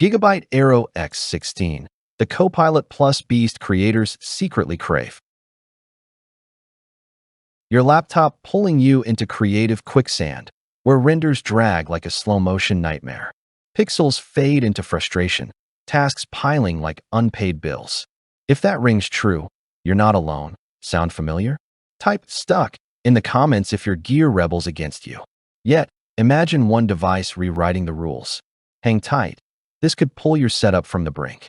GIGABYTE AERO X16, the Copilot Plus beast creators secretly crave. Your laptop pulling you into creative quicksand, where renders drag like a slow-motion nightmare. Pixels fade into frustration, tasks piling like unpaid bills. If that rings true, you're not alone. Sound familiar? Type "stuck" in the comments if your gear rebels against you. Yet, imagine one device rewriting the rules. Hang tight. This could pull your setup from the brink.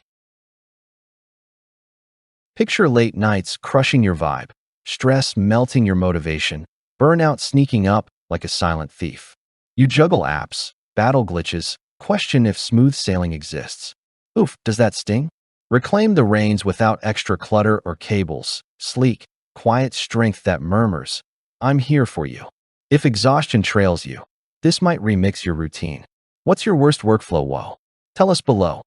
Picture late nights crushing your vibe, stress melting your motivation, burnout sneaking up like a silent thief. You juggle apps, battle glitches, question if smooth sailing exists. Oof, does that sting? Reclaim the reins without extra clutter or cables. Sleek, quiet strength that murmurs. I'm here for you. If exhaustion trails you, this might remix your routine. What's your worst workflow woe? Tell us below.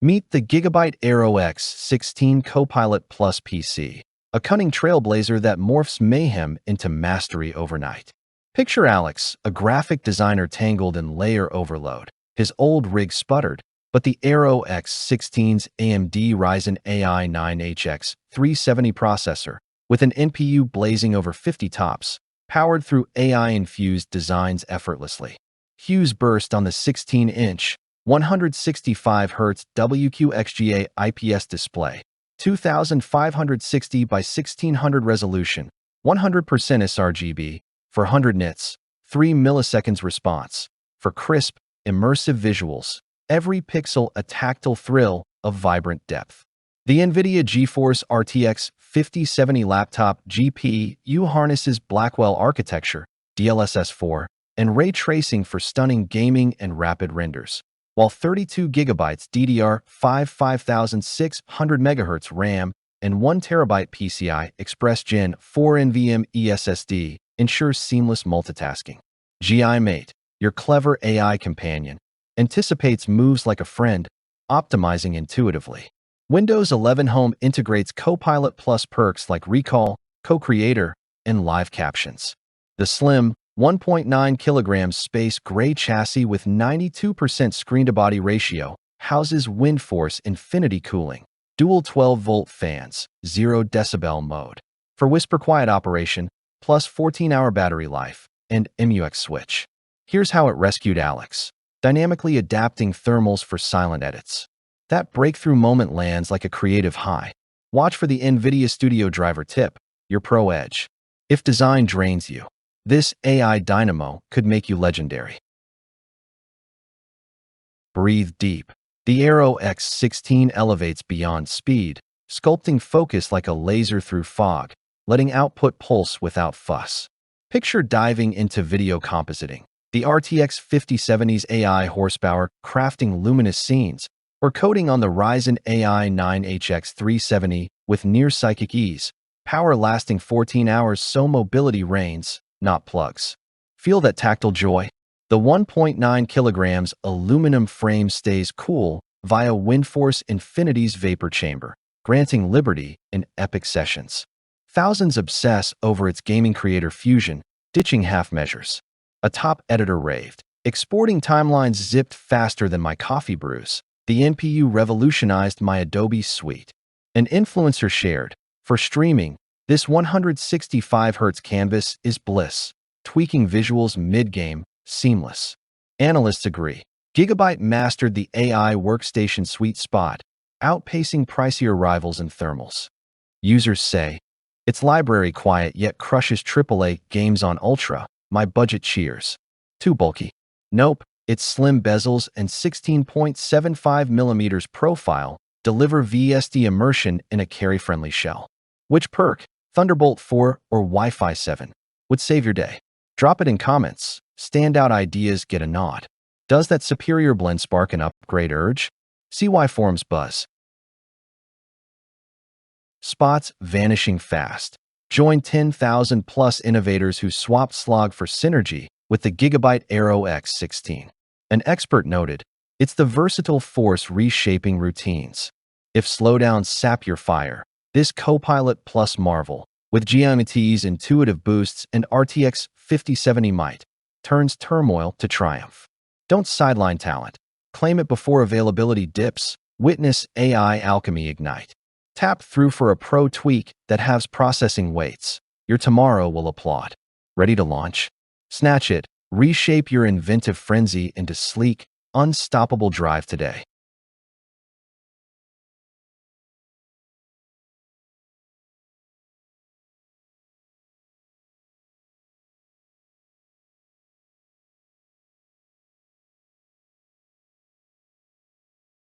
Meet the GIGABYTE AERO X16 Copilot Plus PC, a cunning trailblazer that morphs mayhem into mastery overnight. Picture Alex, a graphic designer tangled in layer overload. His old rig sputtered, but the AERO X16's AMD Ryzen AI-9 HX370 processor, with an NPU blazing over 50 tops, powered through AI-infused designs effortlessly. Hues burst on the 16-inch, 165Hz WQXGA IPS display, 2560 by 1600 resolution, 100% sRGB, for 100 nits, 3 milliseconds response, for crisp, immersive visuals, every pixel a tactile thrill of vibrant depth. The NVIDIA GeForce RTX 5070 laptop GPU harnesses Blackwell architecture, DLSS 4, and ray tracing for stunning gaming and rapid renders, while 32GB DDR5 5600 MHz RAM and 1TB PCIe Gen4 NVMe SSD ensures seamless multitasking. GiMATE, your clever AI companion, anticipates moves like a friend, optimizing intuitively. Windows 11 Home integrates Copilot Plus perks like Recall, Co-Creator, and Live Captions. The slim, 1.9 kilograms space gray chassis with 92% screen-to-body ratio houses WINDFORCE Infinity cooling, dual 12-volt fans, 0 decibel mode, for whisper quiet operation, plus 14-hour battery life, and MUX Switch. Here's how it rescued Alex, dynamically adapting thermals for silent edits. That breakthrough moment lands like a creative high. Watch for the NVIDIA Studio driver tip, your pro edge. If design drains you, this AI dynamo could make you legendary. Breathe deep. The AERO X16 elevates beyond speed, sculpting focus like a laser through fog, letting output pulse without fuss. Picture diving into video compositing. The RTX 5070's AI horsepower crafting luminous scenes, or coding on the Ryzen AI-9 HX370 with near-psychic ease, power lasting 14 hours so mobility reigns, not plugs. Feel that tactile joy? The 1.9 kilograms aluminum frame stays cool via WINDFORCE Infinity's vapor chamber, granting liberty in epic sessions. Thousands obsess over its gaming creator fusion, ditching half measures. A top editor raved, exporting timelines zipped faster than my coffee brews. The NPU revolutionized my Adobe suite. An influencer shared, for streaming, this 165Hz canvas is bliss, tweaking visuals mid-game, seamless. Analysts agree. GIGABYTE mastered the AI workstation sweet spot, outpacing pricier rivals in thermals. Users say, its library quiet yet crushes AAA games on Ultra, my budget cheers. Too bulky. Nope. Its slim bezels and 16.75mm profile deliver VSD immersion in a carry-friendly shell. Which perk, Thunderbolt 4 or Wi-Fi 7, would save your day? Drop it in comments. Standout ideas get a nod. Does that superior blend spark an upgrade urge? See why forums buzz. Spots vanishing fast. Join 10,000 plus innovators who swapped slog for synergy with the GIGABYTE AERO X16. An expert noted, it's the versatile force reshaping routines. If slowdowns sap your fire, this Copilot Plus marvel, with GiMATE's intuitive boosts and RTX 5070 might, turns turmoil to triumph. Don't sideline talent. Claim it before availability dips. Witness AI alchemy ignite. Tap through for a pro tweak that halves processing weights. Your tomorrow will applaud. Ready to launch? Snatch it. Reshape your inventive frenzy into sleek, unstoppable drive today.